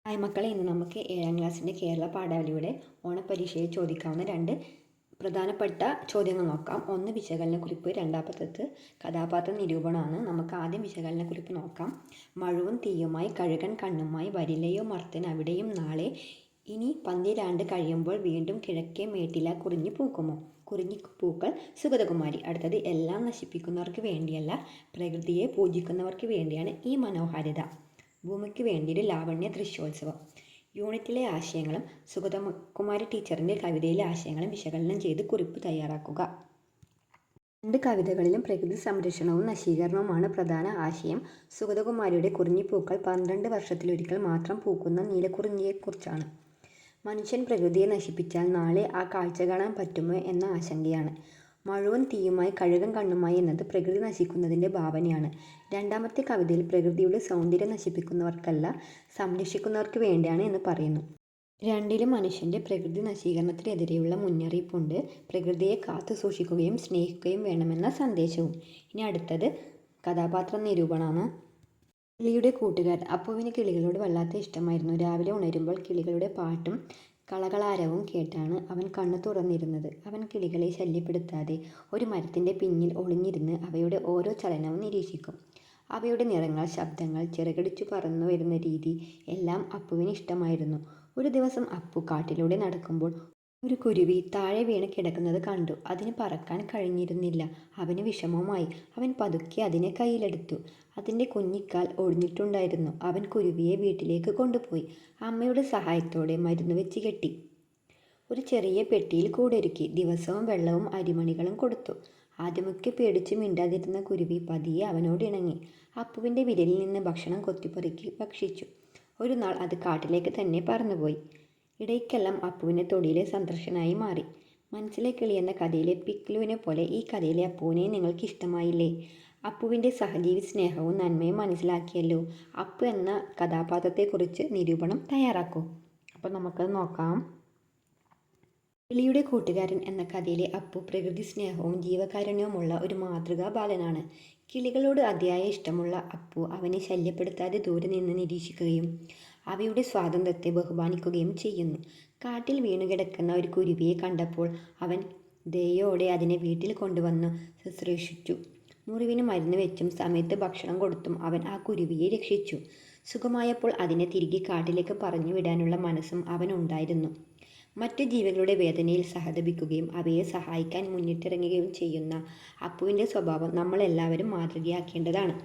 Hi മക്കളെ, ഇന്ന് നമുക്ക് 7ാം ക്ലാസ്സിൻ്റെ കേരള പാഠാവലിയുടെ ഓണപ്പരീക്ഷയിൽ ചോദിക്കാവുന്ന 2 പ്രധാനപ്പെട്ട ചോദ്യങ്ങൾ നോക്കാം. ഒന്ന് വിശകലനക്കുറിപ്പ്, രണ്ടാമത്തേത് കഥാപാത്ര നിരൂപണമാണ്. നമുക്ക് ആദ്യം വിശകലനക്കുറിപ്പ് നോക്കാം. മഴവും തീയുമായി കഴുകൻ കണ്ണുമായി വരില്ലയോ മർത്തൻ അവിടെയും നാളെ, ഇനി പന്തിരാണ്ട് കഴിയുമ്പോൾ വീണ്ടും കിഴക്കേ മേട്ടില കുറിഞ്ഞു പൂക്കുമോ, കുറിഞ്ഞി പൂക്കൾ സുഗതകുമാരി. അടുത്തത് എല്ലാം നശിപ്പിക്കുന്നവർക്ക് വേണ്ടിയല്ല, പ്രകൃതിയെ പൂജിക്കുന്നവർക്ക് വേണ്ടിയാണ് ഈ മനോഹാരിത, ഭൂമിക്ക് വേണ്ടിയൊരു ലാവണ്യ ദൃശ്യോത്സവം. യൂണിറ്റിലെ ആശയങ്ങളും സുഗതകുമാരി ടീച്ചറിൻ്റെ കവിതയിലെ ആശയങ്ങളും വിശകലനം ചെയ്ത് കുറിപ്പ് തയ്യാറാക്കുക. 2 കവിതകളിലും പ്രകൃതി സംരക്ഷണവും നശീകരണവുമാണ് പ്രധാന ആശയം. സുഗതകുമാരിയുടെ കുറിഞ്ഞിപ്പൂക്കൾ 12 വർഷത്തിലൊരിക്കൽ മാത്രം പൂക്കുന്ന നീലക്കുറിഞ്ഞിയെക്കുറിച്ചാണ്. മനുഷ്യൻ പ്രകൃതിയെ നശിപ്പിച്ചാൽ നാളെ ആ കാഴ്ച കാണാൻ പറ്റുമോ എന്ന ആശങ്കയാണ്. മഴവും തീയുമായി കഴുകൻ കണ്ണുമായി എന്നത് പ്രകൃതി നശിക്കുന്നതിൻ്റെ ഭാവനയാണ്. രണ്ടാമത്തെ കവിതയിൽ പ്രകൃതിയുടെ സൗന്ദര്യം നശിപ്പിക്കുന്നവർക്കല്ല, സംരക്ഷിക്കുന്നവർക്ക് വേണ്ടിയാണ് എന്ന് പറയുന്നു. രണ്ടിലും മനുഷ്യൻ്റെ പ്രകൃതി നശീകരണത്തിനെതിരെയുള്ള മുന്നറിയിപ്പുണ്ട്. പ്രകൃതിയെ കാത്തു സൂക്ഷിക്കുകയും സ്നേഹിക്കുകയും വേണമെന്ന സന്ദേശവും. ഇനി അടുത്തത് കഥാപാത്ര നിരൂപണമാണ്. കിളിയുടെ കൂട്ടുകാരൻ. അപ്പുവിന് കിളികളോട് വല്ലാത്ത ഇഷ്ടമായിരുന്നു. രാവിലെ ഉണരുമ്പോൾ കിളികളുടെ പാട്ടും കളകളാരവും കേട്ടാണ് അവൻ കണ്ണു തുറന്നിരുന്നത്. അവൻ കിളികളെ ശല്യപ്പെടുത്താതെ ഒരു മരത്തിൻ്റെ പിന്നിൽ ഒളിഞ്ഞിരുന്ന് അവയുടെ ഓരോ ചലനവും നിരീക്ഷിക്കും. അവയുടെ നിറങ്ങൾ, ശബ്ദങ്ങൾ, ചിറകടിച്ചു പറന്നു വരുന്ന രീതി എല്ലാം അപ്പുവിന് ഇഷ്ടമായിരുന്നു. ഒരു ദിവസം അപ്പു കാട്ടിലൂടെ നടക്കുമ്പോൾ ഒരു കുരുവി താഴെ വീണ് കിടക്കുന്നത് കണ്ടു. അതിന് പറക്കാൻ കഴിഞ്ഞിരുന്നില്ല. അവന് വിഷമമായി. അവൻ പതുക്കെ അതിനെ കയ്യിലെടുത്തു. അതിൻ്റെ കുഞ്ഞിക്കാൽ ഒടിഞ്ഞിട്ടുണ്ടായിരുന്നു. അവൻ കുരുവിയെ വീട്ടിലേക്ക് കൊണ്ടുപോയി. അമ്മയുടെ സഹായത്തോടെ മരുന്ന് വെച്ച് കെട്ടി. ഒരു ചെറിയ പെട്ടിയിൽ കൂടൊരുക്കി. ദിവസവും വെള്ളവും അരിമണികളും കൊടുത്തു. ആദ്യമൊക്കെ പേടിച്ച് മിണ്ടാതിരുന്ന കുരുവി പതിയെ അവനോട് ഇണങ്ങി. അപ്പുവിൻ്റെ വിരലിൽ നിന്ന് ഭക്ഷണം കൊത്തിപ്പറുക്കി ഭക്ഷിച്ചു. ഒരു നാൾ അത് കാട്ടിലേക്ക് തന്നെ പറന്നുപോയി. ഇടയ്ക്കെല്ലാം അപ്പുവിൻ്റെ തൊടിയിലെ സന്ദർശനായി മാറി. മനസ്സിലെ കിളി എന്ന കഥയിലെ പിക്ലുവിനെ പോലെ ഈ കഥയിലെ അപ്പുവിനെ നിങ്ങൾക്ക് ഇഷ്ടമായില്ലേ? അപ്പുവിൻ്റെ സഹജീവി സ്നേഹവും നന്മയും മനസ്സിലാക്കിയല്ലോ. അപ്പു എന്ന കഥാപാത്രത്തെക്കുറിച്ച് നിരൂപണം തയ്യാറാക്കൂ. അപ്പോൾ നമുക്കത് നോക്കാം. കിളിയുടെ കൂട്ടുകാരൻ എന്ന കഥയിലെ അപ്പു പ്രകൃതി സ്നേഹവും ജീവകാരുണ്യവുമുള്ള ഒരു മാതൃകാ ബാലനാണ്. കിളികളോട് അതിയായ ഇഷ്ടമുള്ള അപ്പു അവനെ ശല്യപ്പെടുത്താതെ ദൂരെ നിന്ന് നിരീക്ഷിക്കുകയും അവയുടെ സ്വാതന്ത്ര്യത്തെ ബഹുമാനിക്കുകയും ചെയ്യുന്നു. കാട്ടിൽ വീണുകിടക്കുന്ന ഒരു കുരുവിയെ കണ്ടപ്പോൾ അവൻ ദയോടെ അതിനെ വീട്ടിൽ കൊണ്ടുവന്നു ശുശ്രൂഷിച്ചു. മുറിവിന് മരുന്ന് വെച്ചും സമയത്ത് ഭക്ഷണം കൊടുത്തും അവൻ ആ കുരുവിയെ രക്ഷിച്ചു. സുഖമായപ്പോൾ അതിനെ തിരികെ കാട്ടിലേക്ക് പറഞ്ഞു വിടാനുള്ള മനസ്സും അവനുണ്ടായിരുന്നു. മറ്റു ജീവികളുടെ വേദനയിൽ സഹതപിക്കുകയും അവയെ സഹായിക്കാൻ മുന്നിട്ടിറങ്ങുകയും ചെയ്യുന്ന അപ്പുവിൻ്റെ സ്വഭാവം നമ്മളെല്ലാവരും മാതൃകയാക്കേണ്ടതാണ്.